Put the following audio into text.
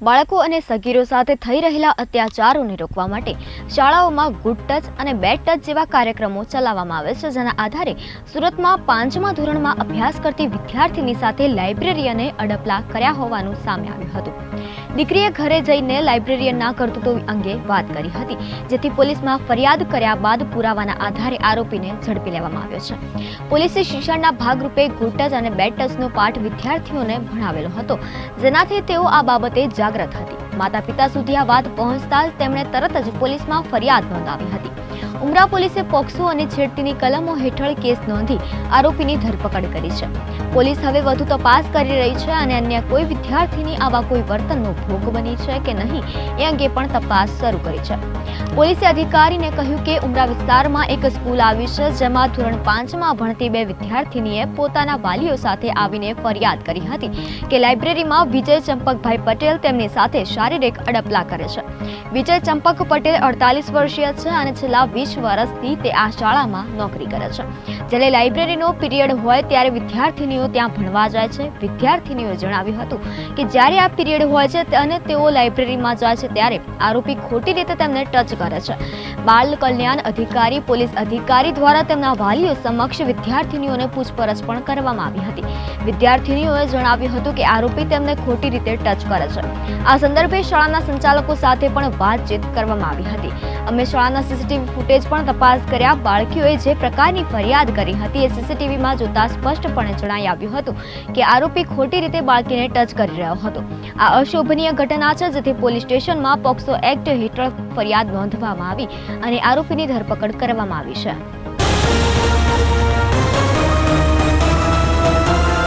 બાળકો અને સગીરો સાથે થઈ રહેલા અત્યાચારોને રોકવા માટે શાળાઓમાં ગુડ ટચ અને બેડ ટચ જેવા કાર્યક્રમો ચલાવવામાં આવે છે, જેના આધારે સુરતમાં 5મા ધોરણમાં અભ્યાસ કરતી વિદ્યાર્થીની સાથે લાઇબ્રેરિયને અડપલા કર્યા હોવાનું સામે આવ્યું હતું. દીકરીએ ઘરે જઈને લાઇબ્રેરિયનના કરતૂતો અંગે વાત કરી હતી, જેથી પોલીસમાં ફરિયાદ કર્યા બાદ પુરાવાના આધારે આરોપીને ઝડપી લેવામાં આવ્યો છે. પોલીસે શિક્ષણના ભાગરૂપે ગુડ ટચ અને બેડ ટચનો પાઠ વિદ્યાર્થીઓને ભણાવેલો હતો, જેનાથી તેઓ આ બાબતે જાગૃત હતી. માતા પિતા સુધી આ વાત પહોંચતા જ તેમણે તરત જ પોલીસમાં ફરિયાદ નોંધાવી હતી. ઉમરા પોલીસે પોક્સો અને છેડતીની કલમો હેઠળ કેસ નોંધી આરોપીની ધરપકડ કરી છે. પોલીસ હવે વધુ તપાસ કરી રહી છે અને અન્ય કોઈ વિદ્યાર્થીની આવા કોઈ વર્તનનો ભોગ બની છે કે નહીં એ અંગે પણ તપાસ શરૂ કરી છે. પોલીસે અધિકારીને કહ્યું કે ઉમરા વિસ્તારમાં એક સ્કૂલ આવી છે, જેમાં ધોરણ 5માં ભણતી બે વિદ્યાર્થીનીએ પોતાના વાલીઓ સાથે આવીને ફરિયાદ કરી હતી કે લાઇબ્રેરીમાં વિજય ચંપકભાઈ પટેલ તેમની સાથે શારીરિક અડપલા કરે છે. વિજય ચંપક પટેલ 48 વર્ષીય છે અને છેલ્લા 20 વર્ષથી તે આ શાળામાં નોકરી કરે છે. જ્યારે લાઇબ્રેરીનો પીરિયડ હોય ત્યારે વિદ્યાર્થીનીઓ ત્યાં ભણવા જાય છે. વિદ્યાર્થીનીઓએ જણાવ્યું હતું કે જ્યારે આ પીરિયડ હોય છે અને તેઓ લાઇબ્રેરીમાં જાય છે ત્યારે આરોપી ખોટી રીતે તેમને ટચ કરે છે. બાળ કલ્યાણ અધિકારી, પોલીસ અધિકારી દ્વારા તેમના વાલીઓ સમક્ષ વિદ્યાર્થીનીઓને પૂછપરછ પણ કરવામાં આવી હતી. વિદ્યાર્થીનીઓએ જણાવ્યું હતું કે આરોપી તેમને ખોટી રીતે ટચ કરે છે. આ સંદર્ભે શાળાના સંચાલકો સાથે પણ વાતચીત કરવામાં આવી હતી. અમે શાળાના સીસીટીવી ફૂટેજ પણ તપાસ કર્યા. બાળકીઓએ જે પ્રકારની ફરિયાદ કરી હતી એ સીસીટીવીમાં જોતા સ્પષ્ટપણે જણાઈ આવ્યું હતું કે આરોપી ખોટી રીતે બાળકીને ટચ કરી રહ્યો હતો. આ અશોભનીય ઘટના છે, જેથી પોલીસ સ્ટેશનમાં પોક્સો એક્ટ હેઠળ ફરિયાદ નોંધવામાં આવી અને આરોપીની ધરપકડ કરવામાં આવી છે.